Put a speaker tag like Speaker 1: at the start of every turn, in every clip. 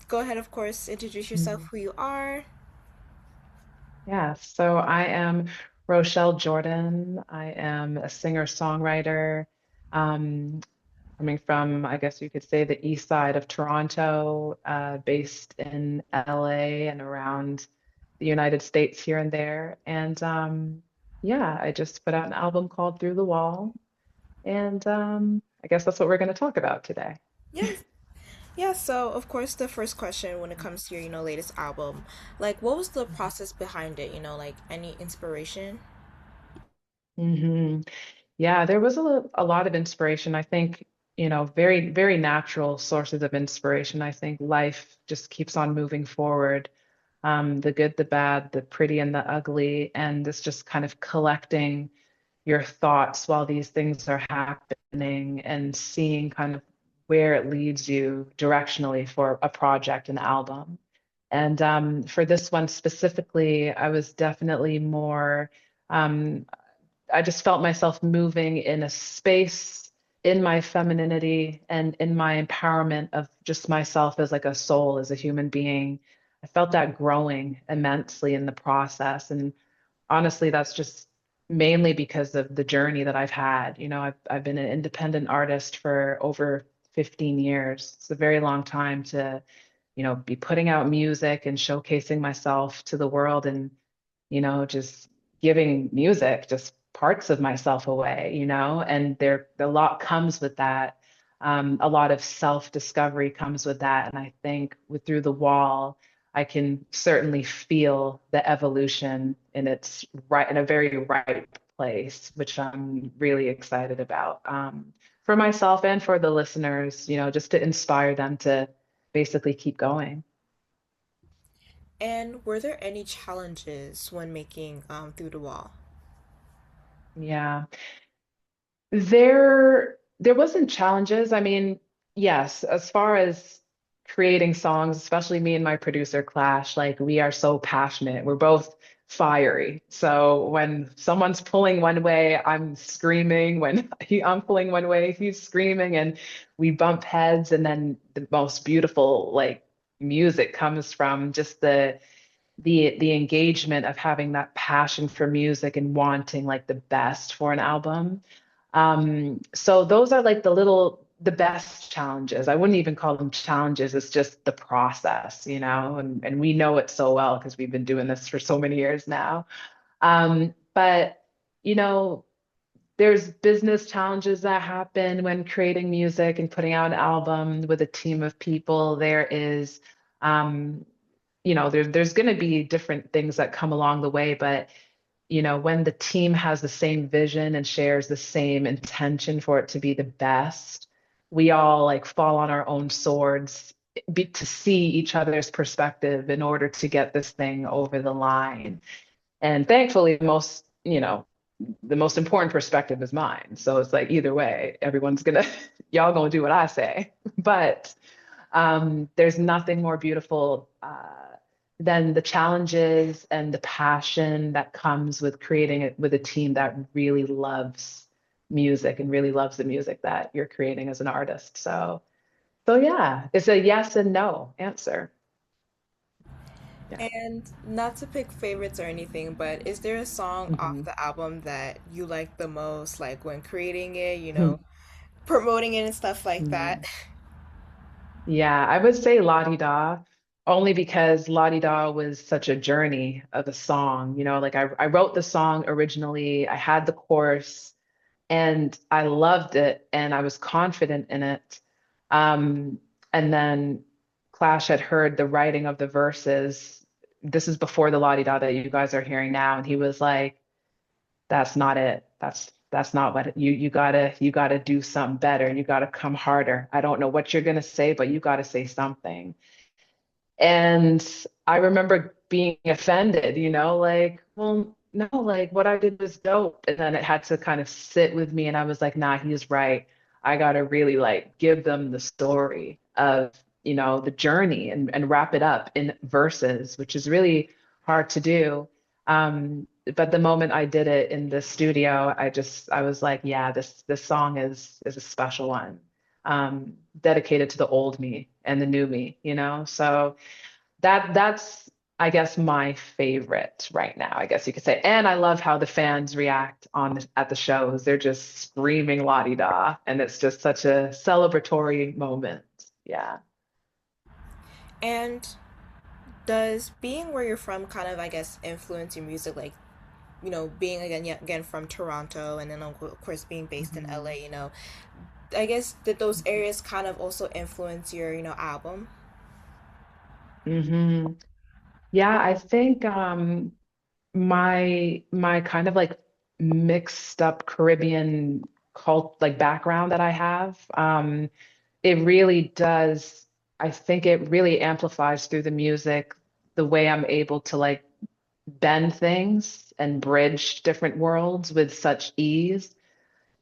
Speaker 1: go ahead, of course, introduce yourself,
Speaker 2: Mhm.
Speaker 1: who you are.
Speaker 2: Yeah, so I am Rochelle Jordan. I am a singer-songwriter, um, coming from, I guess you could say, the east side of Toronto, based in LA and around the United States here and there. And yeah, I just put out an album called Through the Wall. And I guess that's what we're going to talk about today.
Speaker 1: Yes. Yeah, so of course the first question when it comes to your, latest album, like what was the process behind it, like any inspiration?
Speaker 2: hmm Yeah, there was a lot of inspiration. I think, very, very natural sources of inspiration. I think life just keeps on moving forward. The good, the bad, the pretty, and the ugly. And it's just kind of collecting your thoughts while these things are happening and seeing kind of where it leads you directionally for a project, an album. And for this one specifically, I was definitely more. Um, I just felt myself moving in a space in my femininity and in my empowerment of just myself as like a soul, as a human being. I felt that growing immensely in the process. And honestly, that's just mainly because of the journey that I've had. I've been an independent artist for over 15 years. It's a very long time to, be putting out music and showcasing myself to the world and, just giving music, just parts of myself away, and a lot comes with that. A lot of self-discovery comes with that. And I think with Through the Wall, I can certainly feel the evolution in a very ripe place, which I'm really excited about, for myself and for the listeners, just to inspire them to basically keep going.
Speaker 1: And were there any challenges when making Through the Wall?
Speaker 2: Yeah. There wasn't challenges. I mean, yes, as far as creating songs, especially me and my producer Clash, like we are so passionate. We're both fiery. So when someone's pulling one way, I'm screaming. When I'm pulling one way, he's screaming, and we bump heads. And then the most beautiful like music comes from just the engagement of having that passion for music and wanting like the best for an album. So those are like the best challenges. I wouldn't even call them challenges. It's just the process, and we know it so well because we've been doing this for so many years now. But, you know, there's business challenges that happen when creating music and putting out an album with a team of people. Um, there's going to be different things that come along the way, but when the team has the same vision and shares the same intention for it to be the best, we all like fall on our own swords to see each other's perspective in order to get this thing over the line. And thankfully, the most important perspective is mine. So it's like either way, y'all gonna do what I say. But there's nothing more beautiful than the challenges and the passion that comes with creating it with a team that really loves music and really loves the music that you're creating as an artist. So yeah, it's a yes and no answer. Yeah.
Speaker 1: And not to pick favorites or anything, but is there a song off
Speaker 2: Mhm.
Speaker 1: the album that you like the most, like when creating it,
Speaker 2: Mhm.
Speaker 1: promoting it and stuff like that?
Speaker 2: Mhm. Yeah, I would say La Di Da, only because La Di Da was such a journey of a song. Like I wrote the song originally, I had the chorus, and I loved it, and I was confident in it. Um, and then Clash had heard the writing of the verses. This is before the La Di Da that you guys are hearing now, and he was like, that's not it. That's not what you gotta do something better. You gotta come harder. I don't know what you're gonna say, but you gotta say something. And I remember being offended, like, well, no, like what I did was dope. And then it had to kind of sit with me, and I was like, nah, he's right. I gotta really like give them the story of, the journey and wrap it up in verses, which is really hard to do. But the moment I did it in the studio, I was like, yeah, this song is a special one. dedicated to the old me and the new me, you know? So that's I guess my favorite right now, I guess you could say. And I love how the fans react at the shows. They're just screaming la di da, and it's just such a celebratory moment. Yeah.
Speaker 1: And does being where you're from kind of, I guess, influence your music? Like, being again, yeah, again from Toronto, and then of course being based in
Speaker 2: hmm
Speaker 1: LA. I guess did those areas kind of also influence your, album?
Speaker 2: hmm Yeah, I think my kind of like mixed up Caribbean like background that I have, it really does, I think it really amplifies through the music the way I'm able to like bend things and bridge different worlds with such ease.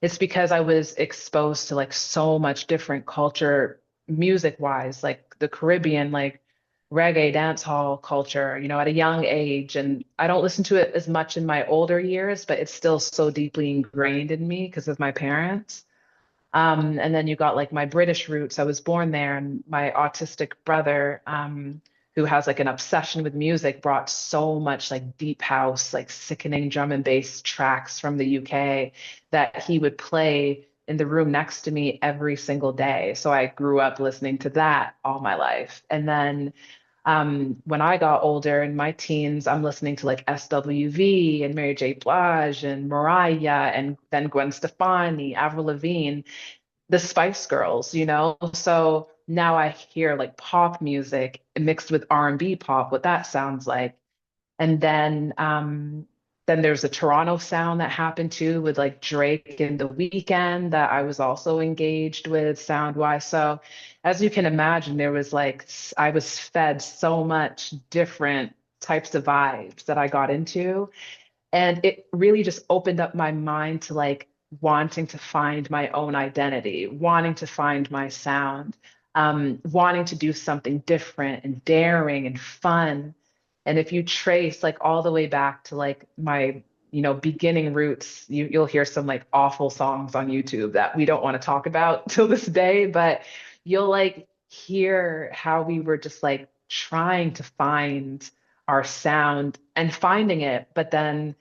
Speaker 2: It's because I was exposed to like so much different culture music wise, like the Caribbean, like reggae dance hall culture, at a young age. And I don't listen to it as much in my older years, but it's still so deeply ingrained in me because of my parents. And then you got like my British roots. I was born there, and my autistic brother, who has like an obsession with music, brought so much like deep house, like sickening drum and bass tracks from the UK that he would play in the room next to me every single day. So I grew up listening to that all my life. And then when I got older in my teens, I'm listening to like SWV and Mary J. Blige and Mariah and then Gwen Stefani, Avril Lavigne, the Spice Girls, So now I hear like pop music mixed with R&B pop, what that sounds like. And then there's a Toronto sound that happened too with like Drake and The Weeknd that I was also engaged with sound wise. So as you can imagine, there was like I was fed so much different types of vibes that I got into. And it really just opened up my mind to like wanting to find my own identity, wanting to find my sound, wanting to do something different and daring and fun. And if you trace like all the way back to like my, beginning roots, you'll hear some like awful songs on YouTube that we don't want to talk about till this day, but you'll like hear how we were just like trying to find our sound and finding it, but then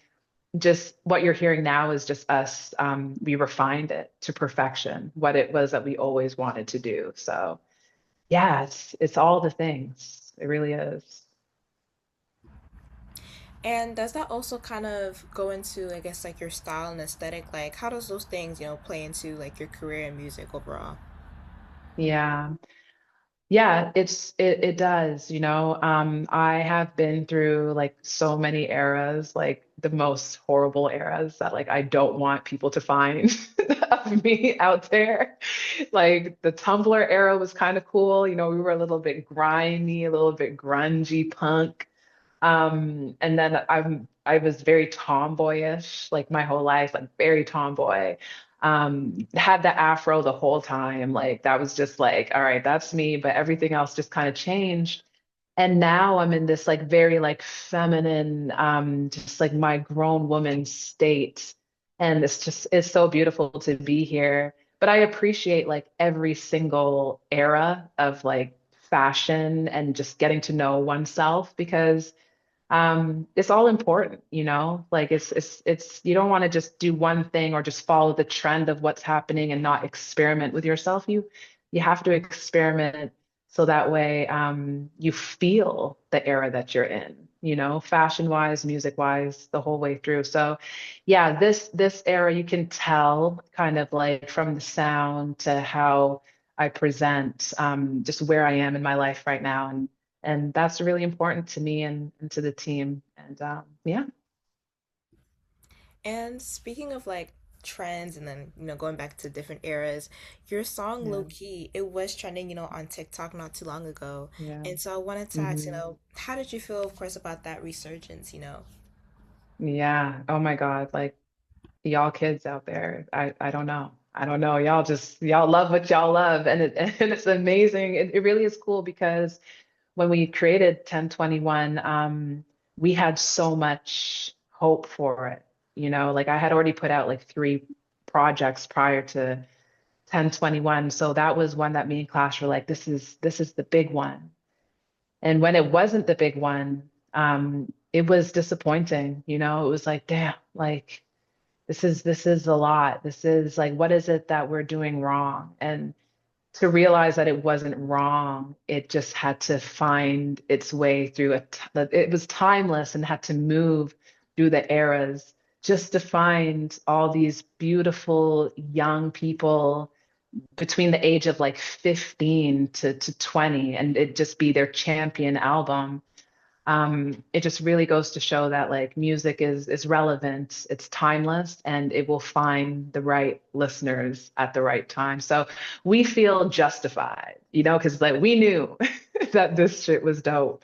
Speaker 2: just what you're hearing now is just us. We refined it to perfection, what it was that we always wanted to do. So yeah, it's all the things. It really is.
Speaker 1: And does that also kind of go into, I guess, like your style and aesthetic? Like, how does those things, play into like your career and music overall?
Speaker 2: Yeah. Yeah, it does, I have been through like so many eras, like the most horrible eras that like I don't want people to find of me out there. Like the Tumblr era was kind of cool, we were a little bit grimy, a little bit grungy punk. And then I was very tomboyish, like my whole life, like very tomboy. Had the afro the whole time. Like that was just like, all right, that's me, but everything else just kind of changed. And now I'm in this like very like feminine, just like my grown woman state. And it's so beautiful to be here. But I appreciate like every single era of like fashion and just getting to know oneself because it's all important, like it's you don't want to just do one thing or just follow the trend of what's happening and not experiment with yourself. You have to experiment so that way you feel the era that you're in, fashion wise, music wise, the whole way through. So yeah, this era you can tell kind of like from the sound to how I present, just where I am in my life right now. And that's really important to me and to the team. And yeah,
Speaker 1: And speaking of like trends and then, going back to different eras, your song
Speaker 2: yeah,
Speaker 1: Lowkey, it was trending, on TikTok not too long ago.
Speaker 2: yeah.
Speaker 1: And so I wanted to ask,
Speaker 2: hmm
Speaker 1: how did you feel, of course, about that resurgence?
Speaker 2: Yeah. Oh my God. Like y'all kids out there, I don't know. I don't know. Y'all love what y'all love. And and it's amazing. It really is cool because when we created 1021, we had so much hope for it. Like I had already put out like three projects prior to 1021. So that was one that me and Clash were like, this is the big one. And when it wasn't the big one, it was disappointing. It was like, damn, like this is a lot. This is like, what is it that we're doing wrong? And to realize that it wasn't wrong, it just had to find its way through it was timeless and had to move through the eras just to find all these beautiful young people between the age of like 15 to 20 and it just be their champion album. It just really goes to show that like music is relevant, it's timeless, and it will find the right listeners at the right time. So we feel justified, because like we knew that this shit was dope.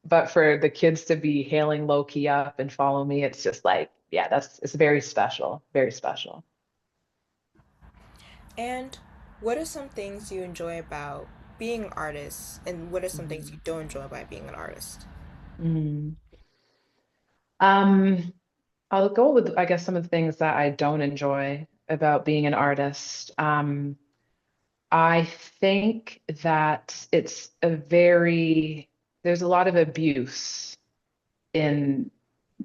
Speaker 2: But for the kids to be hailing Lowkey up and follow me, it's just like, yeah, it's very special, very special.
Speaker 1: And what are some things you enjoy about being an artist, and what are some things you
Speaker 2: Mhm.
Speaker 1: don't enjoy about being an artist?
Speaker 2: Mm. Um, I'll go with, I guess, some of the things that I don't enjoy about being an artist. I think that there's a lot of abuse in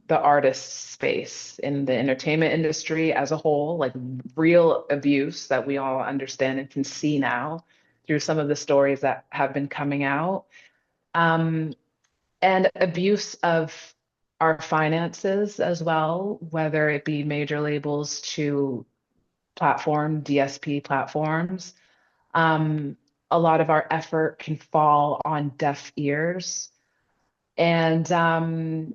Speaker 2: the artist space, in the entertainment industry as a whole, like real abuse that we all understand and can see now through some of the stories that have been coming out. Um, and abuse of our finances as well, whether it be major labels to DSP platforms. Um, a lot of our effort can fall on deaf ears. And, our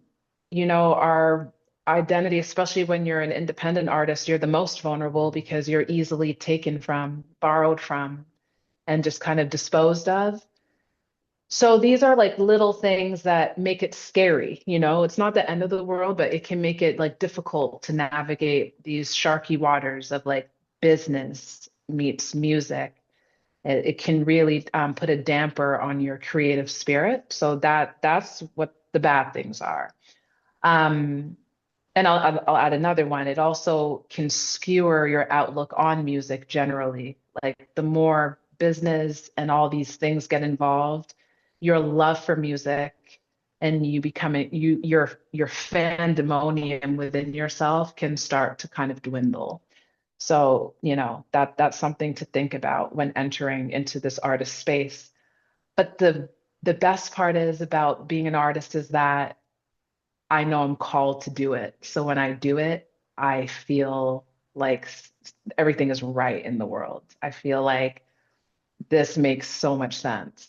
Speaker 2: identity, especially when you're an independent artist, you're the most vulnerable because you're easily taken from, borrowed from, and just kind of disposed of. So these are like little things that make it scary, It's not the end of the world, but it can make it like difficult to navigate these sharky waters of like business meets music. It can really put a damper on your creative spirit. So that's what the bad things are. Um, and I'll add another one. It also can skewer your outlook on music generally. Like the more business and all these things get involved, your love for music and you becoming your fandemonium within yourself can start to kind of dwindle. So, that's something to think about when entering into this artist space. But the best part is about being an artist is that I know I'm called to do it. So when I do it, I feel like everything is right in the world. I feel like this makes so much sense.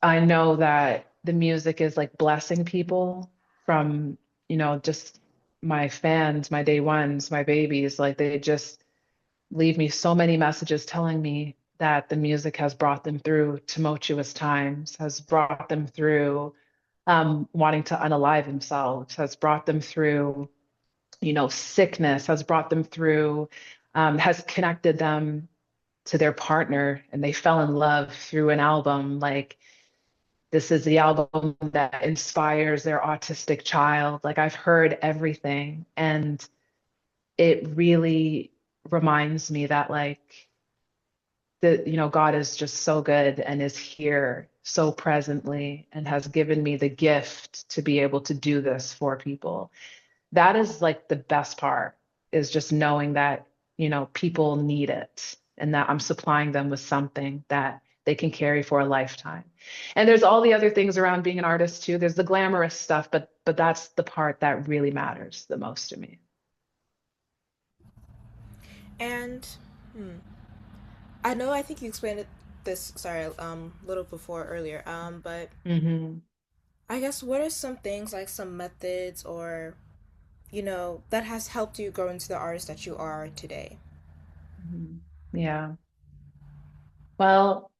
Speaker 2: I know that the music is like blessing people from, just my fans, my day ones, my babies. Like they just leave me so many messages telling me that the music has brought them through tumultuous times, has brought them through wanting to unalive themselves, has brought them through, sickness, has brought them through, has connected them to their partner, and they fell in love through an album. Like, this is the album that inspires their autistic child. Like, I've heard everything. And it really reminds me that, like, God is just so good and is here so presently and has given me the gift to be able to do this for people. That is like the best part is just knowing that, people need it and that I'm supplying them with something that they can carry for a lifetime. And there's all the other things around being an artist too. There's the glamorous stuff, but that's the part that really matters the most to me.
Speaker 1: And hmm, I know I think you explained this, sorry, little before earlier. But
Speaker 2: Hmm.
Speaker 1: I guess what are some things like some methods or that has helped you grow into the artist that you are today?
Speaker 2: Hmm. Yeah. Well,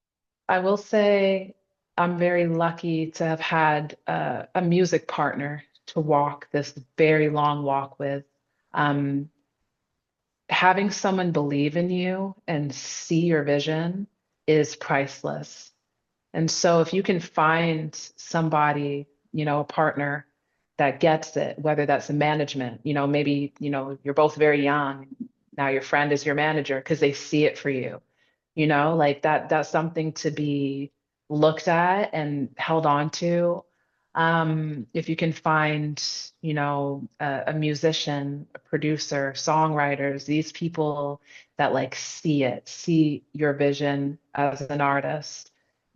Speaker 2: I will say I'm very lucky to have had a music partner to walk this very long walk with. Um, Having someone believe in you and see your vision is priceless. And so if you can find somebody, a partner that gets it, whether that's in management, maybe, you're both very young, Now your friend is your manager because they see it for you. You know, like that's something to be looked at and held on to. If you can find, a musician, a producer, songwriters, these people that like see your vision as an artist,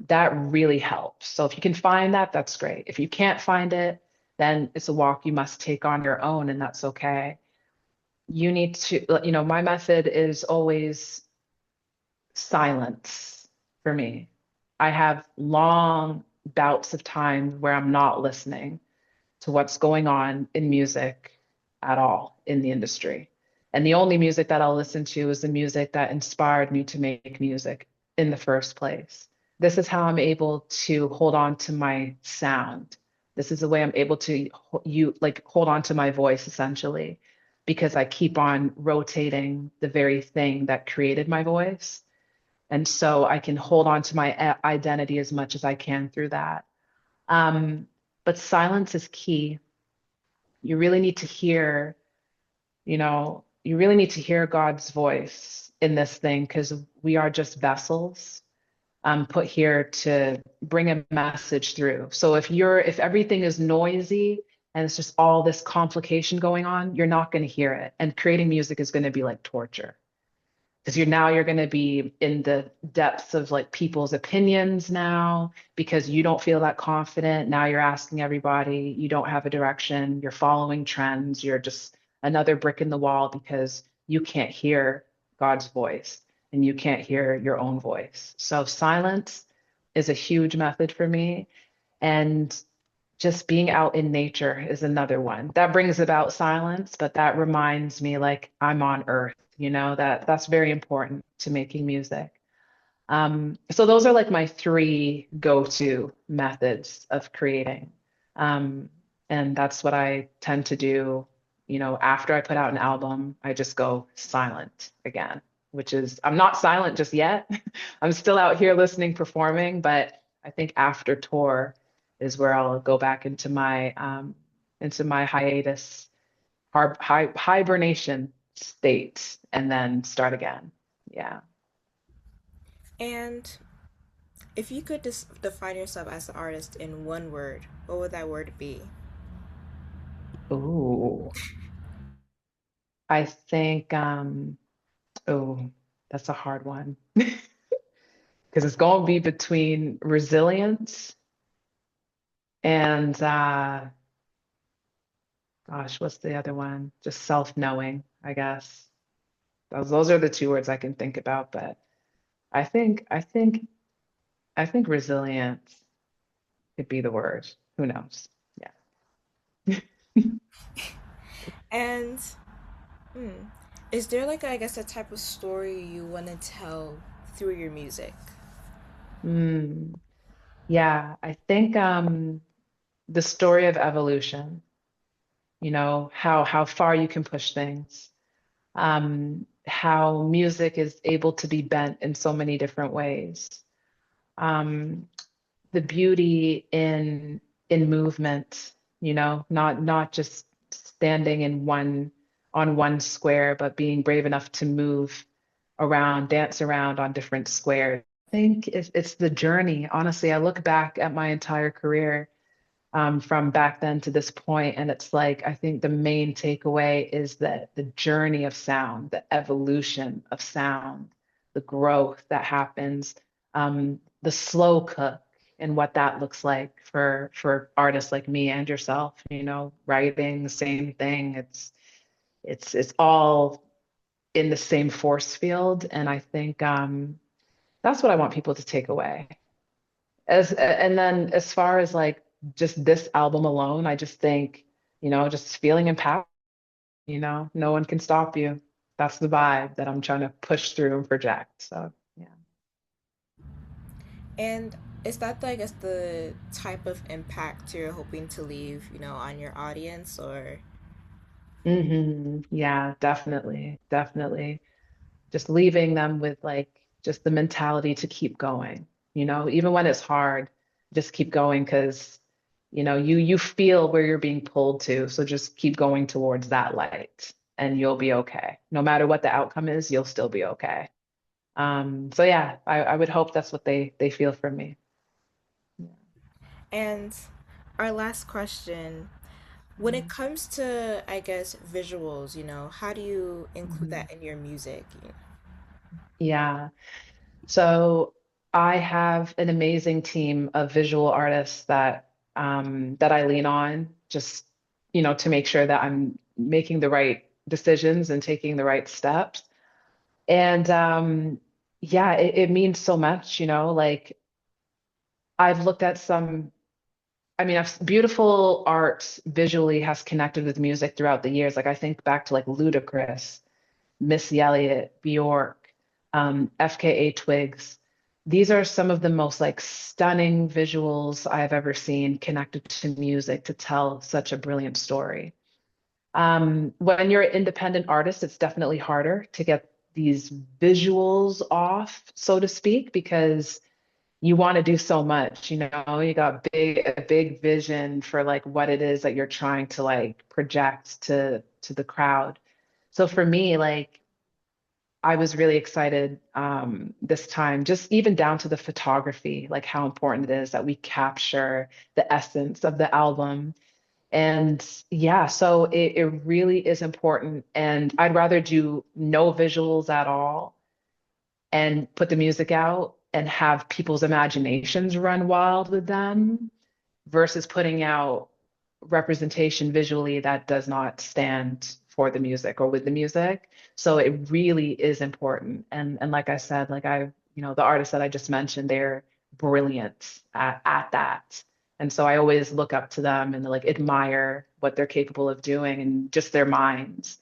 Speaker 2: that really helps. So if you can find that, that's great. If you can't find it, then it's a walk you must take on your own, and that's okay. You need to, my method is always silence for me. I have long bouts of time where I'm not listening to what's going on in music at all in the industry. And the only music that I'll listen to is the music that inspired me to make music in the first place. This is how I'm able to hold on to my sound. This is the way I'm able to hold on to my voice essentially, because I keep on rotating the very thing that created my voice. And so I can hold on to my identity as much as I can through that. Um, but silence is key. You really need to hear, you really need to hear God's voice in this thing because we are just vessels put here to bring a message through. So if everything is noisy and it's just all this complication going on, you're not going to hear it. And creating music is going to be like torture because you're going to be in the depths of like people's opinions now because you don't feel that confident. Now you're asking everybody, you don't have a direction, you're following trends, you're just another brick in the wall because you can't hear God's voice and you can't hear your own voice. So silence is a huge method for me. And just being out in nature is another one that brings about silence, but that reminds me like I'm on earth, that's very important to making music. So those are like my three go-to methods of creating. Um, and that's what I tend to do, after I put out an album, I just go silent again, which is, I'm not silent just yet. I'm still out here listening, performing, but I think after tour is where I'll go back into my hiatus, hibernation state, and then start again. Yeah.
Speaker 1: And if you could define yourself as an artist in one word, what would that word be?
Speaker 2: Ooh, I think, oh, that's a hard one because it's going to be between resilience and, gosh, what's the other one? Just self-knowing, I guess. Those are the two words I can think about, but I think, I think, I think resilience could be the word. Who knows? Yeah.
Speaker 1: And hmm, is there like I guess a type of story you want to tell through your music?
Speaker 2: Mm, yeah, I think the story of evolution, how far you can push things, how music is able to be bent in so many different ways. Um, the beauty in movement, not just standing in on one square, but being brave enough to move around, dance around on different squares. I think it's the journey. Honestly, I look back at my entire career from back then to this point, and it's like I think the main takeaway is that the journey of sound, the evolution of sound, the growth that happens, the slow cook, and what that looks like for artists like me and yourself. Writing the same thing. It's all in the same force field, and I think that's what I want people to take away. And then as far as like just this album alone, I just think, just feeling empowered, no one can stop you. That's the vibe that I'm trying to push through and project. So yeah.
Speaker 1: And is that I guess the type of impact you're hoping to leave, on your audience or
Speaker 2: Yeah, definitely. Definitely. Just leaving them with like just the mentality to keep going, even when it's hard, just keep going because you feel where you're being pulled to. So just keep going towards that light and you'll be okay. No matter what the outcome is, you'll still be okay. So yeah, I would hope that's what they feel from me.
Speaker 1: And our last question, when it comes to, I guess, visuals, how do you include
Speaker 2: Mhm.
Speaker 1: that in your music?
Speaker 2: Yeah. So I have an amazing team of visual artists that I lean on just, to make sure that I'm making the right decisions and taking the right steps. And yeah, it means so much, like I've looked at some, I mean, beautiful art visually has connected with music throughout the years. Like I think back to like Ludacris, Missy Elliott, Bjork, FKA Twigs. These are some of the most like stunning visuals I've ever seen connected to music to tell such a brilliant story. When you're an independent artist, it's definitely harder to get these visuals off, so to speak, because you want to do so much, you got a big vision for like what it is that you're trying to like project to the crowd. So for me, like I was really excited this time, just even down to the photography, like how important it is that we capture the essence of the album. And yeah, so it really is important. And I'd rather do no visuals at all and put the music out and have people's imaginations run wild with them versus putting out representation visually that does not stand for the music or with the music. So it really is important. And like I said, like the artists that I just mentioned, they're brilliant at that. And so I always look up to them and like admire what they're capable of doing and just their minds.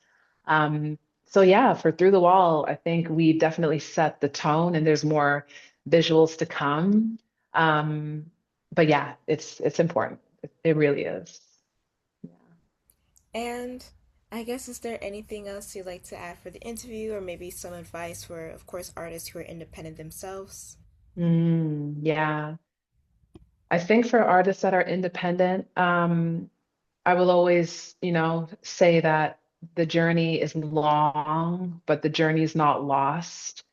Speaker 2: So yeah, for Through the Wall, I think we definitely set the tone and there's more visuals to come. Um, but yeah, it's important. It really is. Yeah.
Speaker 1: And I guess, is there anything else you'd like to add for the interview, or maybe some advice for, of course, artists who are independent themselves?
Speaker 2: Yeah. I think for artists that are independent, I will always, say that the journey is long, but the journey is not lost.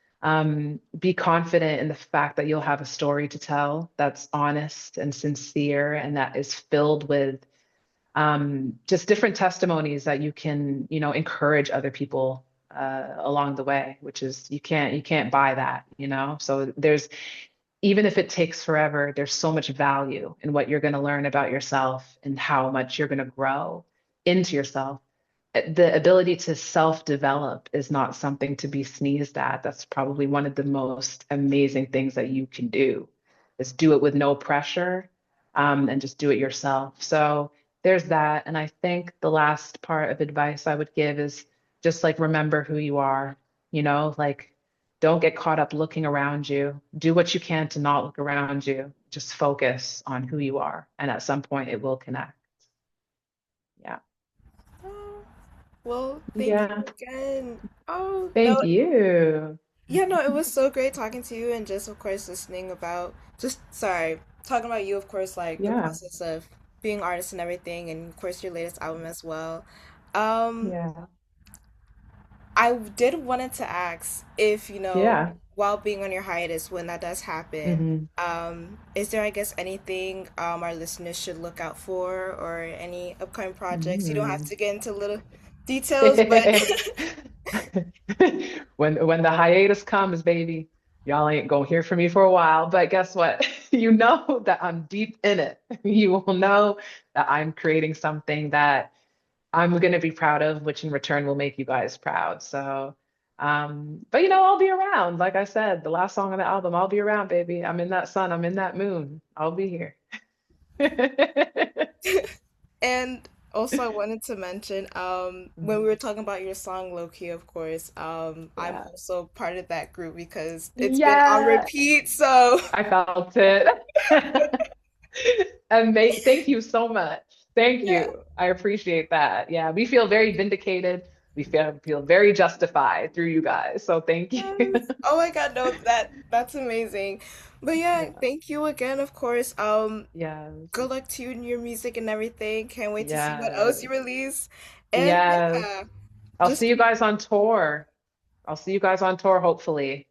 Speaker 2: Be confident in the fact that you'll have a story to tell that's honest and sincere and that is filled with just different testimonies that you can, encourage other people along the way, which is you can't buy that, So there's even if it takes forever, there's so much value in what you're going to learn about yourself and how much you're going to grow into yourself. The ability to self-develop is not something to be sneezed at. That's probably one of the most amazing things that you can do, is do it with no pressure, and just do it yourself. So there's that. And I think the last part of advice I would give is just like remember who you are, like don't get caught up looking around you. Do what you can to not look around you. Just focus on who you are. And at some point it will connect. Yeah.
Speaker 1: Oh, well, thank you
Speaker 2: Yeah.
Speaker 1: again. Oh, no.
Speaker 2: Thank you.
Speaker 1: Yeah, no, it was so great talking to you and just, of course, listening about, just, sorry, talking about you, of course, like the
Speaker 2: Yeah.
Speaker 1: process of being an artist and everything, and of course, your latest album as well. Um,
Speaker 2: Yeah.
Speaker 1: I did wanted to ask if,
Speaker 2: Yeah.
Speaker 1: while being on your hiatus, when that does happen,
Speaker 2: Hmm.
Speaker 1: is there, I guess, anything our listeners should look out for, or any upcoming projects? You don't have
Speaker 2: Mm.
Speaker 1: to get into little details, but
Speaker 2: When the hiatus comes, baby, y'all ain't gonna hear from me for a while. But guess what? You know that I'm deep in it. You will know that I'm creating something that I'm gonna be proud of, which in return will make you guys proud. So, but I'll be around. Like I said, the last song on the album, I'll be around, baby. I'm in that sun, I'm in that moon. I'll be here.
Speaker 1: And also, I wanted to mention, when we
Speaker 2: Mhm.
Speaker 1: were talking about your song Lowkey, of course, I'm
Speaker 2: Yeah.
Speaker 1: also part of that group because it's been on
Speaker 2: Yeah,
Speaker 1: repeat. So,
Speaker 2: I felt it. And thank you so much. Thank
Speaker 1: yeah.
Speaker 2: you. I appreciate that. Yeah, we feel very vindicated. We feel very justified through you guys. So thank you.
Speaker 1: Yes. Oh my God, no, that's amazing. But yeah,
Speaker 2: Yeah.
Speaker 1: thank you again, of course.
Speaker 2: Yes.
Speaker 1: Good luck to you and your music and everything. Can't wait to see what else
Speaker 2: Yes.
Speaker 1: you release. And
Speaker 2: Yes.
Speaker 1: yeah.
Speaker 2: I'll
Speaker 1: Just
Speaker 2: see you guys on tour. I'll see you guys on tour, hopefully.